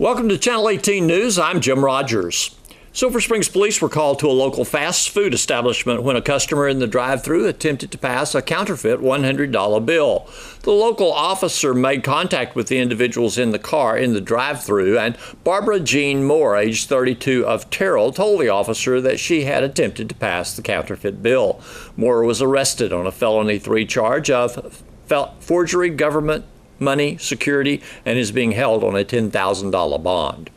Welcome to Channel 18 News. I'm Jim Rogers. Silver Springs police were called to a local fast food establishment when a customer in the drive-thru attempted to pass a counterfeit $100 bill. The local officer made contact with the individuals in the car in the drive-thru, and Barbara Jean Moore, age 32, of Terrell, told the officer that she had attempted to pass the counterfeit bill. Moore was arrested on a felony 3 charge of forgery, government money, security, and is being held on a $10,000 bond.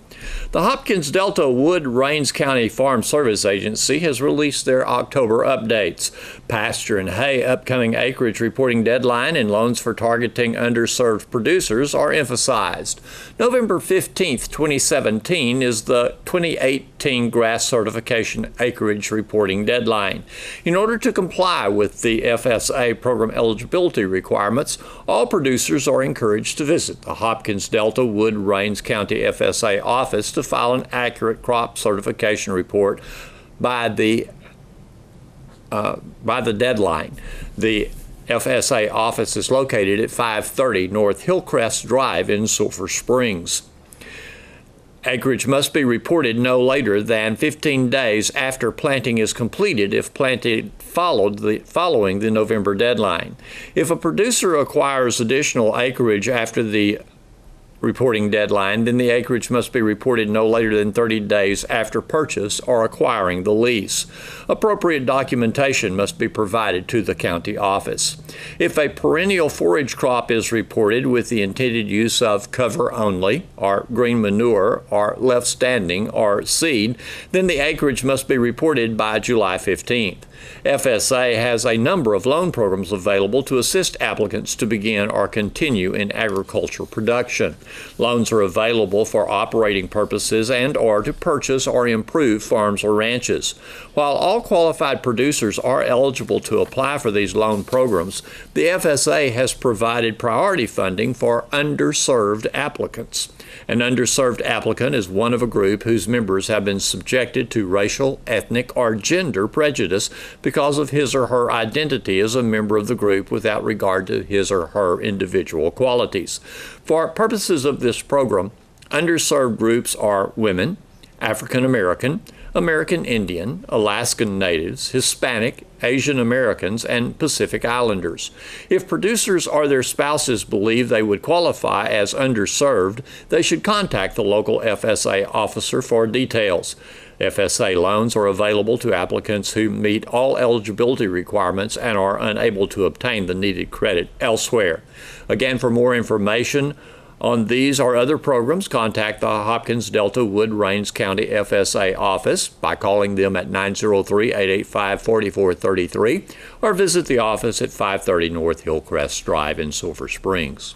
The Hopkins Delta Wood Rains County Farm Service Agency has released their October updates. Pasture and hay upcoming acreage reporting deadline and loans for targeting underserved producers are emphasized. November 15, 2017 is the 2018 grass certification acreage reporting deadline. In order to comply with the FSA program eligibility requirements, all producers are encouraged to visit the Hopkins Delta Wood Rains County FSA office to file an accurate crop certification report by the deadline. The FSA office is located at 530 North Hillcrest Drive in Sulphur Springs. Acreage must be reported no later than 15 days after planting is completed if planted following the November deadline. If a producer acquires additional acreage after the reporting deadline, then the acreage must be reported no later than 30 days after purchase or acquiring the lease. Appropriate documentation must be provided to the county office. If a perennial forage crop is reported with the intended use of cover only, or green manure, or left standing, or seed, then the acreage must be reported by July 15th. FSA has a number of loan programs available to assist applicants to begin or continue in agriculture production. Loans are available for operating purposes and or to purchase or improve farms or ranches. While all qualified producers are eligible to apply for these loan programs, the FSA has provided priority funding for underserved applicants. An underserved applicant is one of a group whose members have been subjected to racial, ethnic, or gender prejudice because of his or her identity as a member of the group without regard to his or her individual qualities. For purposes of this program, underserved groups are women, African American, American Indian, Alaskan Natives, Hispanic, Asian Americans, and Pacific Islanders. If producers or their spouses believe they would qualify as underserved, they should contact the local FSA officer for details. FSA loans are available to applicants who meet all eligibility requirements and are unable to obtain the needed credit elsewhere. Again, for more information on these or other programs, contact the Hopkins Delta Wood Rains County FSA office by calling them at 903-885-4433 or visit the office at 530 North Hillcrest Drive in Sulphur Springs.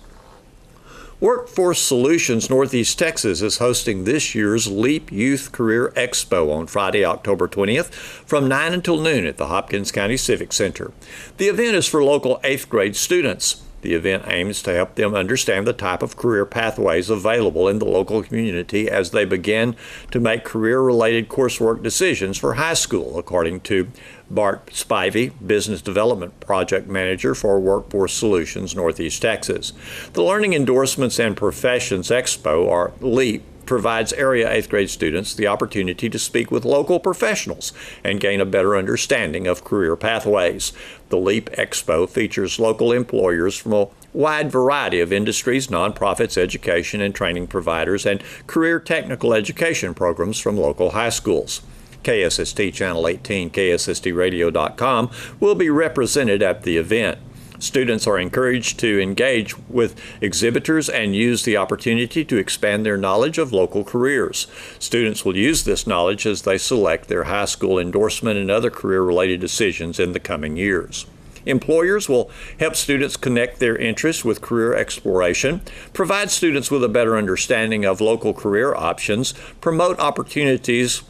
Workforce Solutions Northeast Texas is hosting this year's LEAP Youth Career Expo on Friday, October 20th from 9 until noon at the Hopkins County Civic Center. The event is for local 8th grade students. The event aims to help them understand the type of career pathways available in the local community as they begin to make career-related coursework decisions for high school, according to Bart Spivey, Business Development Project Manager for Workforce Solutions Northeast Texas. The Learning Endorsements and Professions Expo, or LEAP, provides area 8th grade students the opportunity to speak with local professionals and gain a better understanding of career pathways. The LEAP Expo features local employers from a wide variety of industries, nonprofits, education and training providers, and career technical education programs from local high schools. KSST Channel 18, KSSTradio.com will be represented at the event. Students are encouraged to engage with exhibitors and use the opportunity to expand their knowledge of local careers. Students will use this knowledge as they select their high school endorsement and other career-related decisions in the coming years. Employers will help students connect their interests with career exploration, provide students with a better understanding of local career options, promote opportunities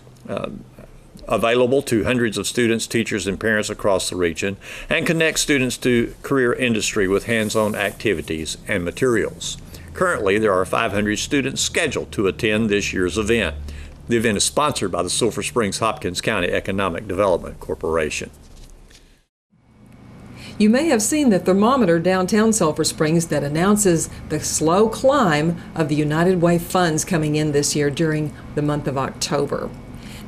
available to hundreds of students, teachers, and parents across the region, and connect students to career industry with hands-on activities and materials. Currently, there are 500 students scheduled to attend this year's event. The event is sponsored by the Sulphur Springs Hopkins County Economic Development Corporation. You may have seen the thermometer downtown Sulphur Springs that announces the slow climb of the United Way funds coming in this year during the month of October.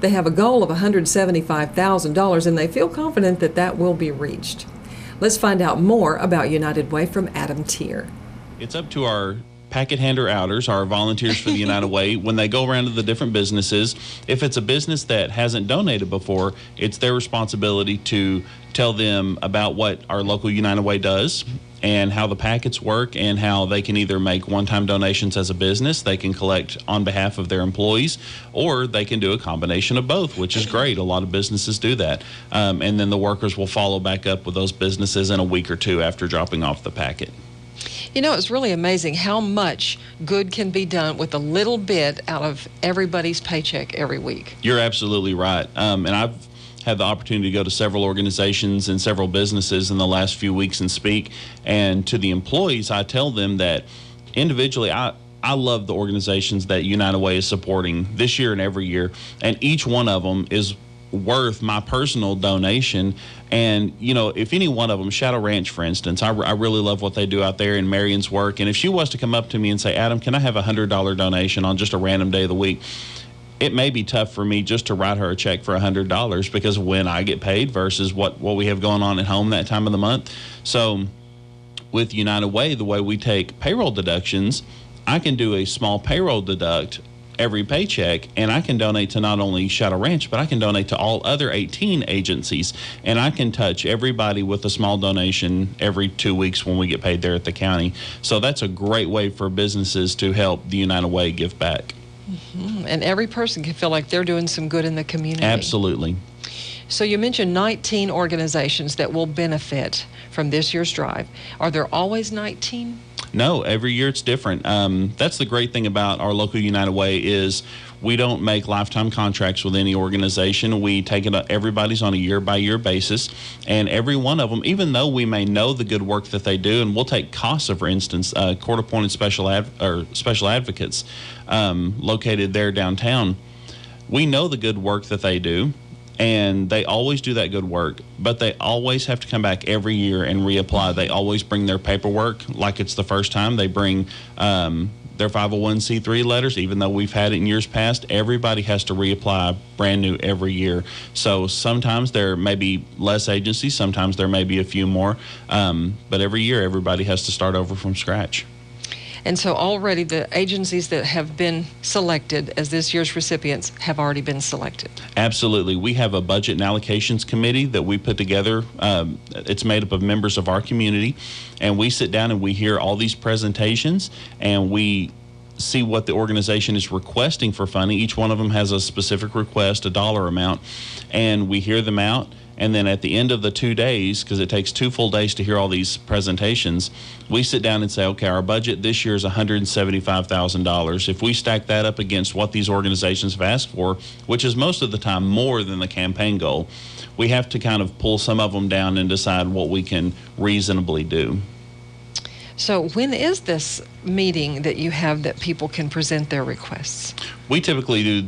They have a goal of $175,000 and they feel confident that that will be reached. Let's find out more about United Way from Adam Tier. It's up to our packet hander outers, our volunteers for the United Way, when they go around to the different businesses. If it's a business that hasn't donated before, it's their responsibility to tell them about what our local United Way does and how the packets work and how they can either make one-time donations as a business, they can collect on behalf of their employees, or they can do a combination of both, which is great. A lot of businesses do that. And then the workers will follow back up with those businesses in a week or two after dropping off the packet. You know, it's really amazing how much good can be done with a little bit out of everybody's paycheck every week. You're absolutely right. And I've had the opportunity to go to several organizations and several businesses in the last few weeks and speak. And to the employees, I tell them that individually, I love the organizations that United Way is supporting this year and every year. And each one of them is worth my personal donation. And, you know, if any one of them, Shadow Ranch, for instance, I really love what they do out there in Marion's work. And if she was to come up to me and say, Adam, can I have a $100 donation on just a random day of the week? It may be tough for me just to write her a check for $100 because when I get paid versus what we have going on at home that time of the month. So with United Way, the way we take payroll deductions, I can do a small payroll deduct every paycheck, and I can donate to not only Shadow Ranch, but I can donate to all other 18 agencies, and I can touch everybody with a small donation every 2 weeks when we get paid there at the county. So that's a great way for businesses to help the United Way give back. Mm-hmm. And every person can feel like they're doing some good in the community. Absolutely. So you mentioned 19 organizations that will benefit from this year's drive. Are there always 19? No, every year it's different. That's the great thing about our local United Way is we don't make lifetime contracts with any organization. We take it, everybody's on a year-by-year basis, and every one of them, even though we may know the good work that they do, and we'll take CASA, for instance, court-appointed special advocates located there downtown. We know the good work that they do, and they always do that good work, but they always have to come back every year and reapply. They always bring their paperwork like it's the first time. They bring their 501c3 letters, even though we've had it in years past. Everybody has to reapply brand new every year. So sometimes there may be less agencies, sometimes there may be a few more, but every year everybody has to start over from scratch. And so already the agencies that have been selected as this year's recipients have already been selected. Absolutely. We have a budget and allocations committee that we put together. It's made up of members of our community, and we sit down and we hear all these presentations, and we see what the organization is requesting for funding. Each one of them has a specific request, a dollar amount, and we hear them out. And then at the end of the 2 days, because it takes 2 full days to hear all these presentations, we sit down and say, okay, our budget this year is $175,000. If we stack that up against what these organizations have asked for, which is most of the time more than the campaign goal, we have to kind of pull some of them down and decide what we can reasonably do. So when is this meeting that you have that people can present their requests? We typically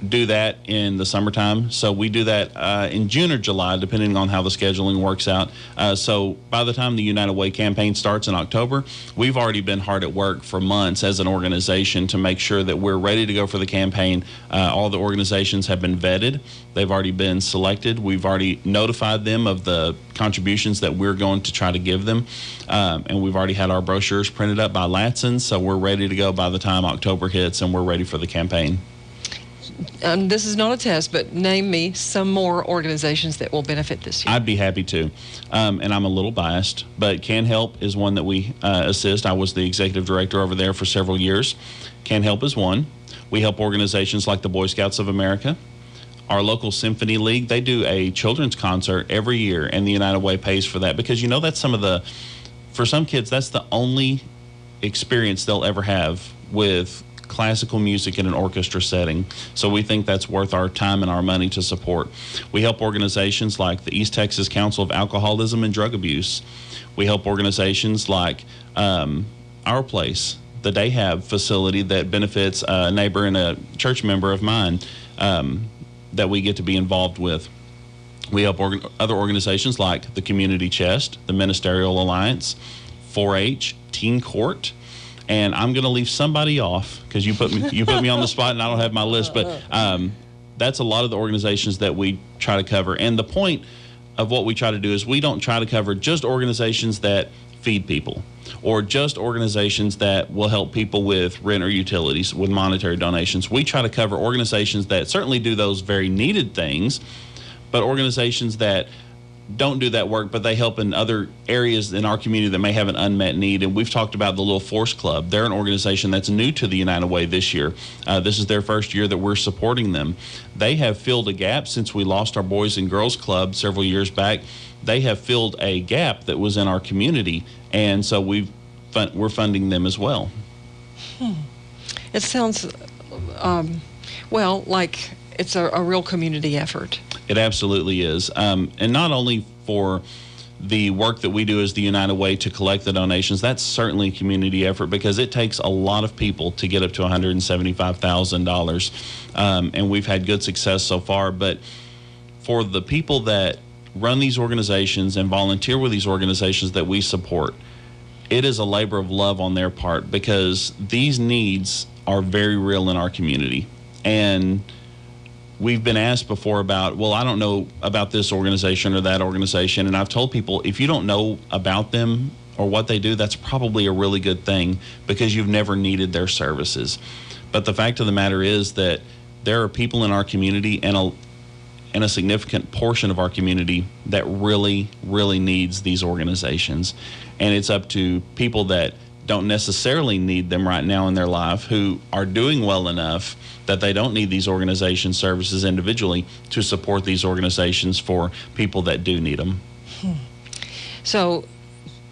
do that in the summertime. So we do that in June or July, depending on how the scheduling works out. So by the time the United Way campaign starts in October, we've already been hard at work for months as an organization to make sure that we're ready to go for the campaign. All the organizations have been vetted. They've already been selected. We've already notified them of the contributions that we're going to try to give them. And we've already had our brochures printed up by Latson. So we're ready to go by the time October hits, and we're ready for the campaign. This is not a test, but name me some more organizations that will benefit this year. I'd be happy to. And I'm a little biased, but Can Help is one that we assist. I was the executive director over there for several years. Can Help is one. We help organizations like the Boy Scouts of America. Our local Symphony League, they do a children's concert every year, and the United Way pays for that because, you know, that's for some kids, that's the only experience they'll ever have with classical music in an orchestra setting. So we think that's worth our time and our money to support. We help organizations like the East Texas Council of Alcoholism and Drug Abuse. We help organizations like Our Place, the Day Have facility that benefits a neighbor and a church member of mine that we get to be involved with. We help other organizations like the Community Chest, the Ministerial Alliance, 4-H, Teen Court, and I'm going to leave somebody off because you put me on the spot and I don't have my list, but that's a lot of the organizations that we try to cover. And the point of what we try to do is we don't try to cover just organizations that feed people or just organizations that will help people with rent or utilities with monetary donations. We try to cover organizations that certainly do those very needed things, but organizations that don't do that work, but they help in other areas in our community that may have an unmet need. And we've talked about the Little Force Club. They're an organization that's new to the United Way this year. This is their first year that we're supporting them. They have filled a gap since we lost our Boys and Girls Club several years back. They have filled a gap that was in our community, and so we're funding them as well. It sounds, well, like it's a real community effort. It absolutely is. And not only for the work that we do as the United Way to collect the donations, that's certainly a community effort because it takes a lot of people to get up to $175,000. And we've had good success so far. But for the people that run these organizations and volunteer with these organizations that we support, it is a labor of love on their part because these needs are very real in our community. And we've been asked before about, well, I don't know about this organization or that organization. And I've told people, if you don't know about them or what they do, that's probably a really good thing because you've never needed their services. But the fact of the matter is that there are people in our community and a significant portion of our community that really, really needs these organizations. And it's up to people that don't necessarily need them right now in their life, who are doing well enough that they don't need these organization services individually, to support these organizations for people that do need them. So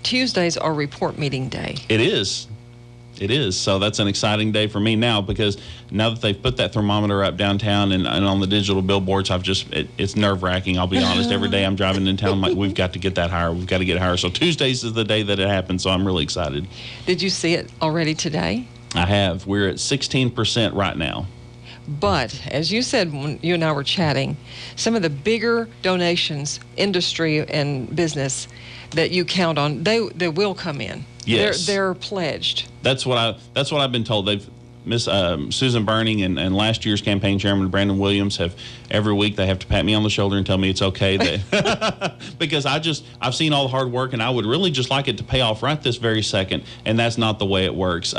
Tuesdays are report meeting day. It is. It is. So that's an exciting day for me now because now that they've put that thermometer up downtown and on the digital billboards, it's nerve-wracking. I'll be honest. Every day I'm driving in town, I'm like, we've got to get that higher. We've got to get higher. So Tuesdays is the day that it happens, so I'm really excited. Did you see it already today? I have. We're at 16% right now. But as you said when you and I were chatting, some of the bigger donations, industry and business that you count on, they will come in. Yes, they're pledged. That's what I've been told. They've Miss Susan Burning and last year's campaign chairman Brandon Williams have every week they have to pat me on the shoulder and tell me it's okay that because I've seen all the hard work and I would really just like it to pay off right this very second, and that's not the way it works.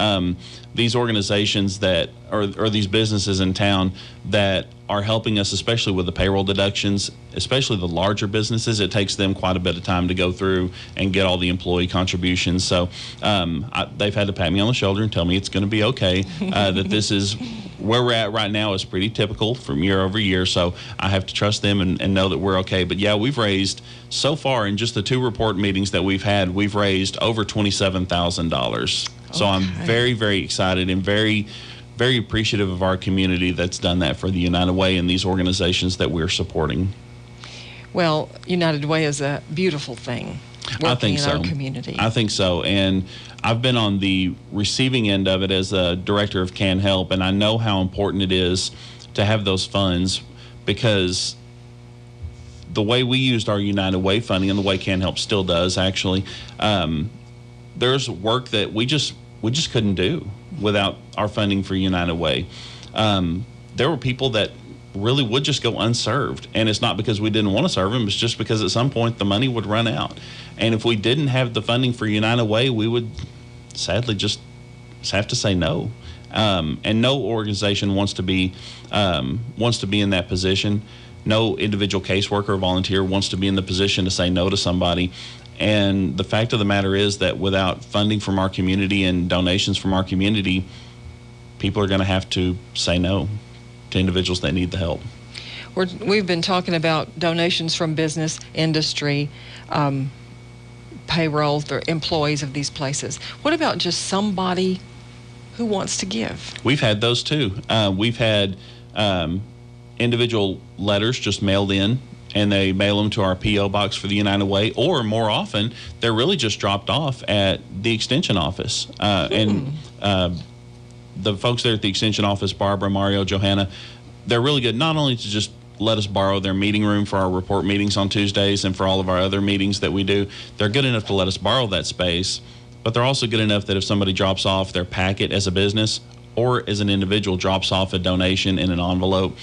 These organizations that or these businesses in town that are helping us, especially with the payroll deductions, especially the larger businesses, it takes them quite a bit of time to go through and get all the employee contributions. So they've had to pat me on the shoulder and tell me it's going to be okay, that this is where we're at right now is pretty typical from year over year. So I have to trust them and know that we're okay. But yeah, we've raised so far in just the 2 report meetings that we've had, we've raised over $27,000. So I'm very, very excited and very, very appreciative of our community that's done that for the United Way and these organizations that we're supporting. Well, United Way is a beautiful thing. I think so. In our community. I think so. And I've been on the receiving end of it as a director of Can Help, and I know how important it is to have those funds, because the way we used our United Way funding and the way Can Help still does actually, there's work that we just couldn't do without our funding for United Way. There were people that really would just go unserved, and it's not because we didn't want to serve them, it's just because at some point the money would run out. And if we didn't have the funding for United Way, we would sadly just have to say no. And no organization wants to be in that position. No individual caseworker or volunteer wants to be in the position to say no to somebody. And the fact of the matter is that without funding from our community and donations from our community, people are going to have to say no to individuals that need the help. We've been talking about donations from business, industry, payroll, the employees of these places. What about just somebody who wants to give? We've had those too. We've had individual letters just mailed in, and they mail them to our P.O. box for the United Way, or more often, they're really just dropped off at the Extension office. And the folks there at the Extension office, Barbara, Mario, Johanna, they're really good not only to just let us borrow their meeting room for our report meetings on Tuesdays and for all of our other meetings that we do. They're good enough to let us borrow that space, but they're also good enough that if somebody drops off their packet as a business or as an individual drops off a donation in an envelope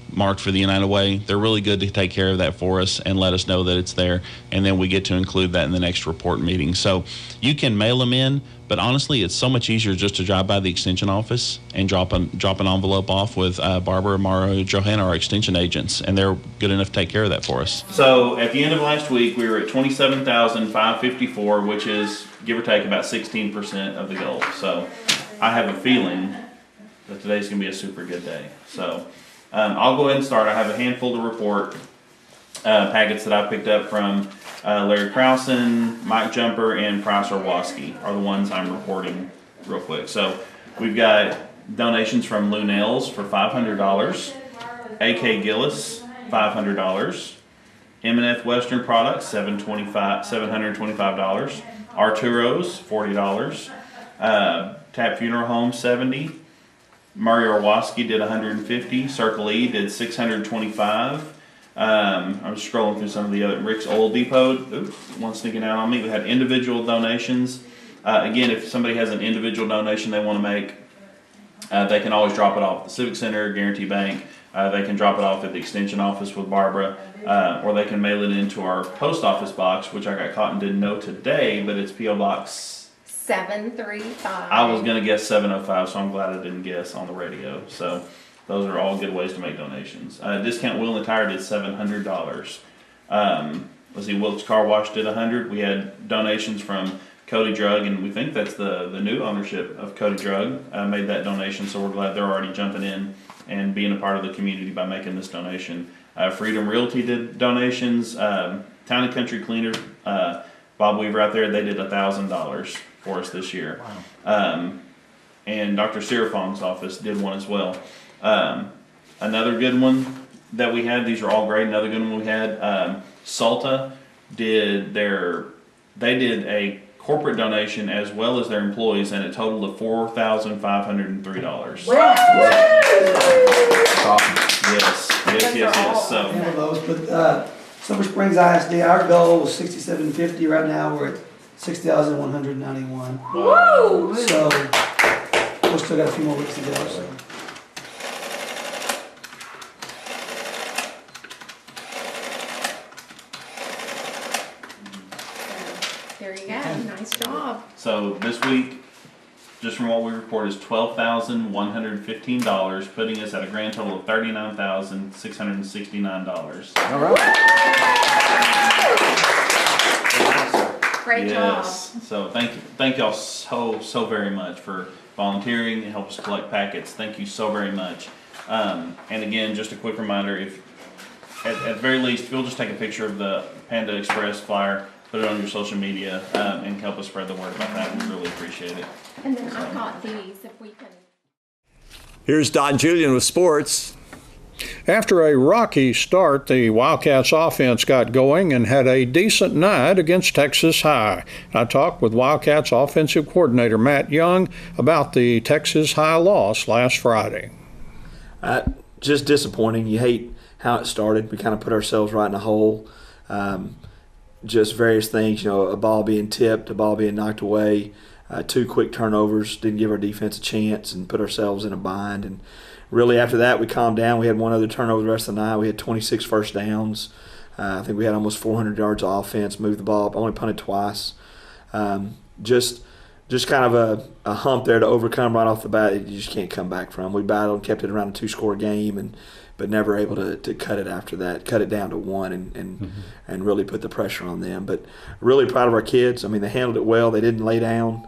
marked for the United Way, they're really good to take care of that for us and let us know that it's there, and then we get to include that in the next report meeting. So you can mail them in, but honestly, it's so much easier just to drive by the extension office and drop an envelope off with Barbara, Mara, Johanna, our extension agents, and they're good enough to take care of that for us. So at the end of last week, we were at $27,554, which is give or take about 16% of the goal. So I have a feeling that today's going to be a super good day. So I'll go ahead and start. I have a handful to report, packets that I picked up from Larry Krausen, Mike Jumper, and Price Orwoski are the ones I'm reporting real quick. So we've got donations from Lou Nails for $500, AK Gillis $500, M&F Western Products $725, Arturo's $40, Tap Funeral Home $70. Murray Orwoski did $150. Circle E did $625. I was scrolling through some of the other. Rick's Oil Depot, one sneaking out on me. We had individual donations. Again, if somebody has an individual donation they want to make, they can always drop it off at the Civic Center, Guarantee Bank. They can drop it off at the Extension office with Barbara, or they can mail it into our post office box, which I got caught and didn't know today, but it's P.O. Box 735. I was going to guess 705, so I'm glad I didn't guess on the radio. So those are all good ways to make donations. Discount Wheel and Tire did $700. Let's see, Wilkes Car Wash did $100. We had donations from Cody Drug, and we think that's the new ownership of Cody Drug made that donation, so we're glad they're already jumping in and being a part of the community by making this donation. Freedom Realty did donations. Town and Country Cleaner, Bob Weaver out there, they did $1,000 for us this year. Wow. And Dr. Sirafong's office did one as well. Another good one that we had, these are all great, another good one we had, Salta did they did a corporate donation as well as their employees, and it totaled of $4,503. Wow. Yes. So those, but Silver Springs ISD, our goal was 6,750. Right now we're at 6,191. Woo! So we still got a few more weeks to go. So. There you go. Nice job. So this week, just from what we report, is $12,115, putting us at a grand total of $39,669. All right. Great job. So thank y'all so very much for volunteering and help us collect packets. Thank you so very much. And again, just a quick reminder: if at the very least, if you'll just take a picture of the Panda Express flyer, put it on your social media, and help us spread the word about that. We really appreciate it. And then I got these, if we can. Here's Don Julian with sports. After a rocky start, the Wildcats offense got going and had a decent night against Texas High. I talked with Wildcats offensive coordinator Matt Young about the Texas High loss last Friday. Just disappointing. You hate how it started. We kind of put ourselves right in a hole. Just various things, a ball being tipped, a ball being knocked away, 2 quick turnovers, didn't give our defense a chance and put ourselves in a bind. And really after that, we calmed down. We had 1 other turnover the rest of the night. We had 26 first downs. I think we had almost 400 yards of offense, moved the ball, only punted twice. Just kind of a hump there to overcome right off the bat that you just can't come back from. We battled, kept it around a 2-score game, but never able to cut it after that, cut it down to 1 and really put the pressure on them. But really proud of our kids. I mean, they handled it well. They didn't lay down.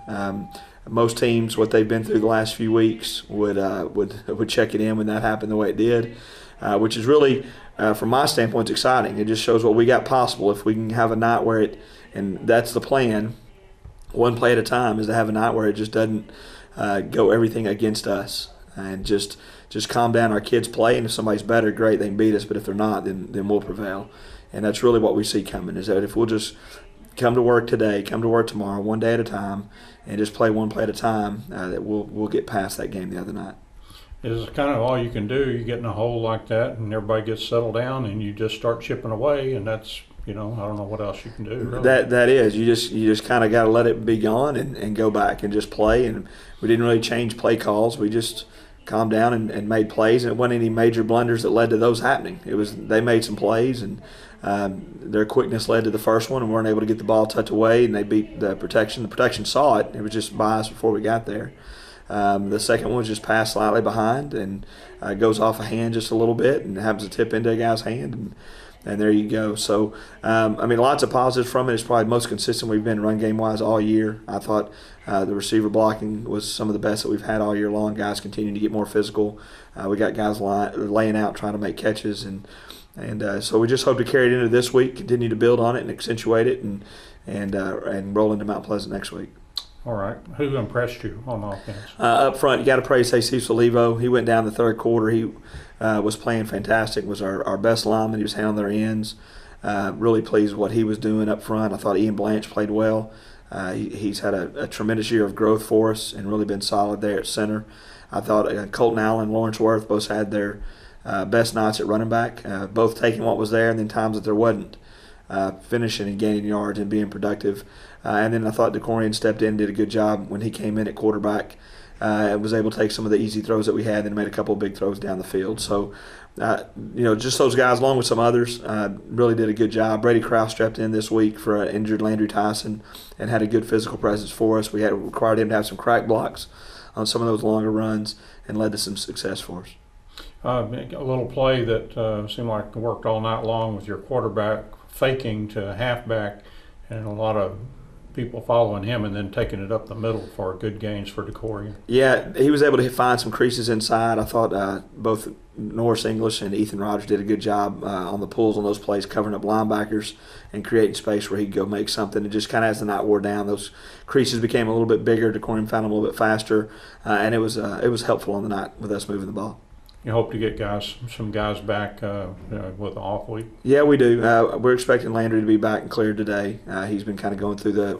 Most teams, what they've been through the last few weeks, would check it in when that happened the way it did, which is really, from my standpoint, it's exciting. It just shows what we got possible if we can have a night where and that's the plan, one play at a time, is to have a night where it just doesn't go everything against us, and just calm down. Our kids play, and if somebody's better, great, they can beat us, but if they're not, then we'll prevail. And that's really what we see coming, is that if we'll just come to work today, come to work tomorrow, one day at a time, and just play one play at a time, that we'll get past that game the other night. is kind of all you can do. You get in a hole like that, and everybody gets settled down, and you just start chipping away, and that's, I don't know what else you can do. Really. That is, you just kind of got to let it be gone and go back and just play. And we didn't really change play calls. We just calmed down and made plays, and it wasn't any major blunders that led to those happening. It was they made some plays, and their quickness led to the first one, and weren't able to get the ball tucked away, and they beat the protection. The protection saw it. It was just by us before we got there. The second one was just passed slightly behind and goes off a hand just a little bit and happens to tip into a guy's hand, and there you go. So, lots of positives from it. It's probably the most consistent we've been run game-wise all year. I thought the receiver blocking was some of the best that we've had all year long. Guys continue to get more physical. We got guys laying out, trying to make catches, and so we just hope to carry it into this week, continue to build on it and accentuate it, and roll into Mount Pleasant next week. All right. Who impressed you on offense? Up front, you got to praise Jesus Olivo. He went down the third quarter. He was playing fantastic, was our best lineman. He was handling their ends. Really pleased with what he was doing up front. I thought Ian Blanche played well. He's had a tremendous year of growth for us and really been solid there at center. I thought Colton Allen and Lawrence Worth both had their best nights at running back, both taking what was there and then times that there wasn't, finishing and gaining yards and being productive. And then I thought DeCorian stepped in and did a good job when he came in at quarterback. Was able to take some of the easy throws that we had and made a couple of big throws down the field. So, just those guys, along with some others, really did a good job. Brady Krause stepped in this week for an injured Landry Tyson and had a good physical presence for us. We had required him to have some crack blocks on some of those longer runs and led to some success for us. A little play that seemed like worked all night long with your quarterback faking to halfback, and a lot of people following him and then taking it up the middle for good gains for DeCorian. Yeah, he was able to find some creases inside. I thought both Norris English and Ethan Rogers did a good job on the pulls on those plays, covering up linebackers and creating space where he could go make something. And just kind of as the night wore down, those creases became a little bit bigger. DeCorian found them a little bit faster, and it was helpful on the night with us moving the ball. You hope to get some guys back with the off week? Yeah, we do. We're expecting Landry to be back and cleared today. He's been kind of going through the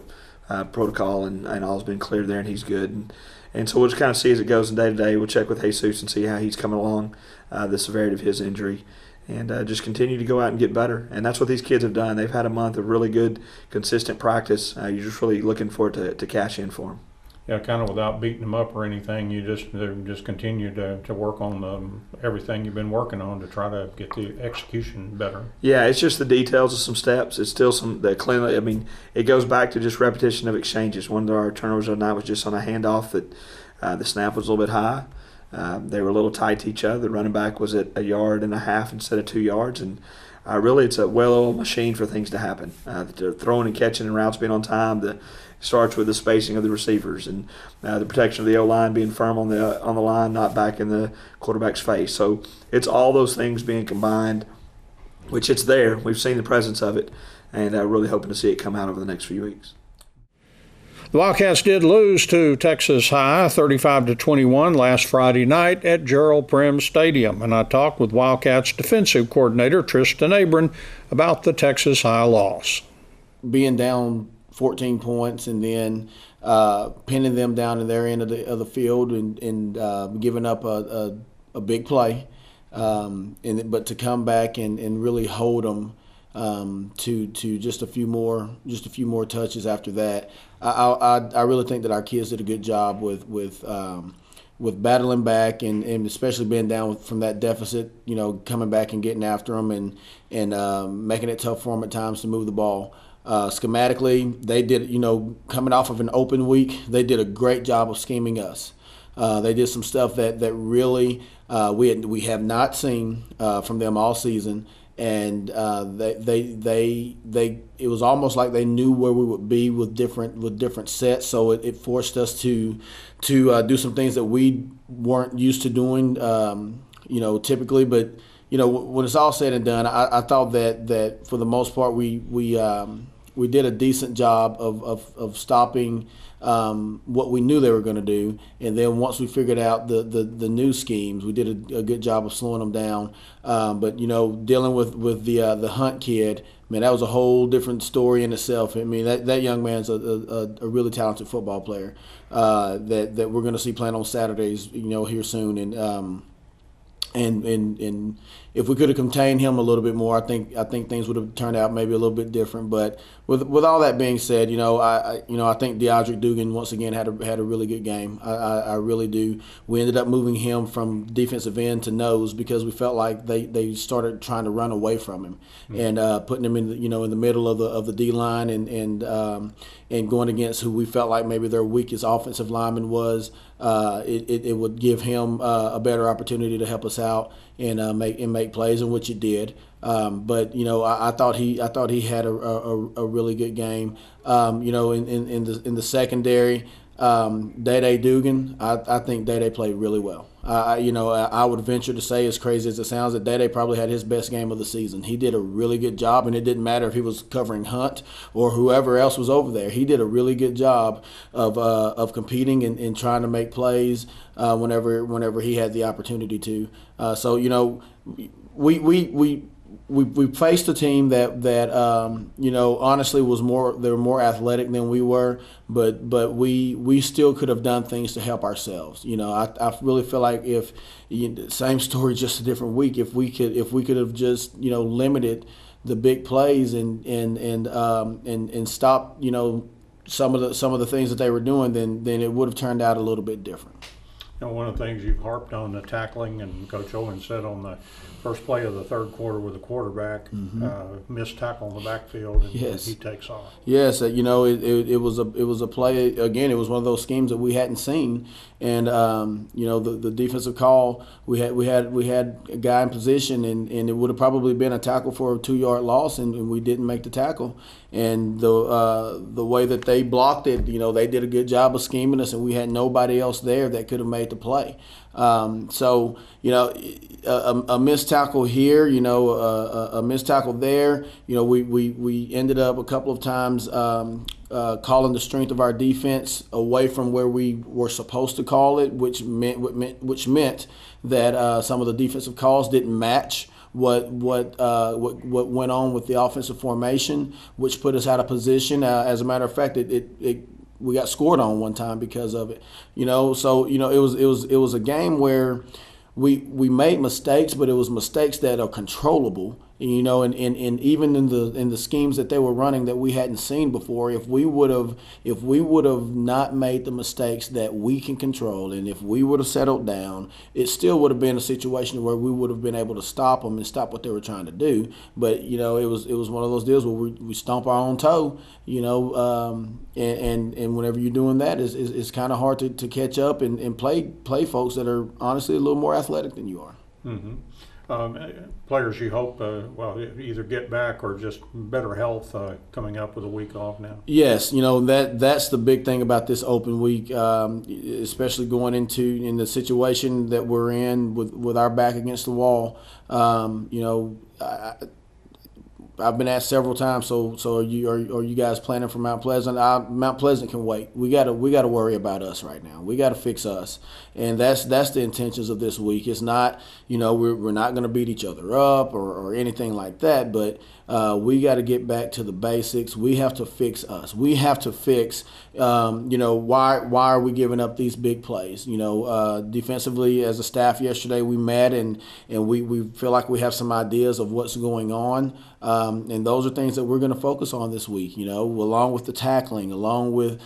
protocol, and all's been cleared there, and he's good. And so we'll just kind of see as it goes in day to day. We'll check with Jesus and see how he's coming along, the severity of his injury, and just continue to go out and get better. And that's what these kids have done. They've had a month of really good, consistent practice. You're just really looking for it to cash in for them. Yeah, kind of without beating them up or anything, you just continue to work on everything you've been working on to try to get the execution better. Yeah, it's just the details of some steps. It's still the cleanliness. It goes back to just repetition of exchanges. One of our turnovers the other night was just on a handoff that the snap was a little bit high. They were a little tight to each other. The running back was at 1.5 yards instead of 2 yards, and really it's a well-oiled machine for things to happen. The throwing and catching and routes being on time. Starts with the spacing of the receivers and the protection of the O-line being firm on the line, not back in the quarterback's face. So it's all those things being combined, which it's there. We've seen the presence of it, and really hoping to see it come out over the next few weeks. The Wildcats did lose to Texas High 35-21 last Friday night at Gerald Prim Stadium, and I talked with Wildcats defensive coordinator Tristan Abram about the Texas High loss. Being down 14 points and then pinning them down in their end of the field and giving up a big play, but to come back and really hold them to just a few more touches after that. I really think that our kids did a good job with battling back and especially being down from that deficit, coming back and getting after them and making it tough for them at times to move the ball. Schematically, they did, coming off of an open week, they did a great job of scheming us. They did some stuff that really we have not seen from them all season, and it was almost like they knew where we would be with different sets. So it forced us to do some things that we weren't used to doing, typically, but. When it's all said and done, I thought that for the most part we did a decent job of stopping what we knew they were going to do. And then once we figured out the new schemes, we did a good job of slowing them down. But dealing with the Hunt kid, man, that was a whole different story in itself. I mean, that young man's a really talented football player that we're going to see playing on Saturdays, here soon. And if we could have contained him a little bit more, I think things would have turned out maybe a little bit different. But with all that being said, I think DeAndre Dugan once again had a really good game. I really do. We ended up moving him from defensive end to nose because we felt like they started trying to run away from him and putting him in the middle of the D line and going against who we felt like maybe their weakest offensive lineman was. It would give him a better opportunity to help us out and make plays, in which it did. But I thought he had a really good game. In the secondary, Day Dugan, I think Day played really well. I would venture to say, as crazy as it sounds, that Day probably had his best game of the season. He did a really good job, and it didn't matter if he was covering Hunt or whoever else was over there. He did a really good job of competing and trying to make plays whenever he had the opportunity to. So we faced a team that honestly they were more athletic than we were, but we still could have done things to help ourselves. I really feel like if same story, just a different week. If we could have just limited the big plays and stopped some of the things that they were doing, then it would have turned out a little bit different. One of the things you've harped on, the tackling, and Coach Owen said on the first play of the third quarter with the quarterback, missed tackle in the backfield, and he takes off. Yes, it was a play. Again, it was one of those schemes that we hadn't seen, and the defensive call, we had a guy in position, and it would have probably been a tackle for a 2-yard loss, and we didn't make the tackle. And the way that they blocked it, they did a good job of scheming us, and we had nobody else there that could have made the play. So a missed tackle here, a missed tackle there. We ended up a couple of times calling the strength of our defense away from where we were supposed to call it, which meant that some of the defensive calls didn't match what went on with the offensive formation, which put us out of position. As a matter of fact, we got scored on one time because of it. So it was a game where we made mistakes, but it was mistakes that are controllable. And even in the schemes that they were running that we hadn't seen before, if we would have not made the mistakes that we can control, and if we would have settled down, it still would have been a situation where we would have been able to stop them and stop what they were trying to do. But it was one of those deals where we stomp our own toe, and whenever you're doing that, it's kind of hard to catch up and play folks that are honestly a little more athletic than you are. Mm-hmm. Players you hope either get back or just better health coming up with a week off now. Yes, that's the big thing about this open week, especially going in the situation that we're in with our back against the wall. I've been asked several times. So are you guys planning for Mount Pleasant? Mount Pleasant can wait. We got to worry about us right now. We got to fix us, and that's the intentions of this week. It's not we're not going to beat each other up or anything like that. But we got to get back to the basics. We have to fix us. We have to fix. Why are we giving up these big plays? Defensively as a staff yesterday we met and we feel like we have some ideas of what's going on. And those are things that we're going to focus on this week, along with the tackling, along with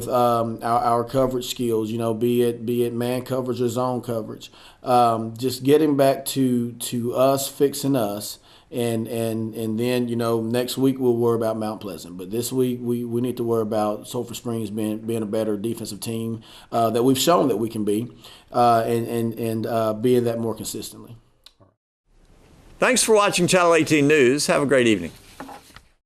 our coverage skills, be it man coverage or zone coverage. Just getting back to us fixing us. And then next week we'll worry about Mount Pleasant, but this week we need to worry about Sulphur Springs being a better defensive team that we've shown that we can be, and being that more consistently. Thanks for watching Channel 18 News. Have a great evening.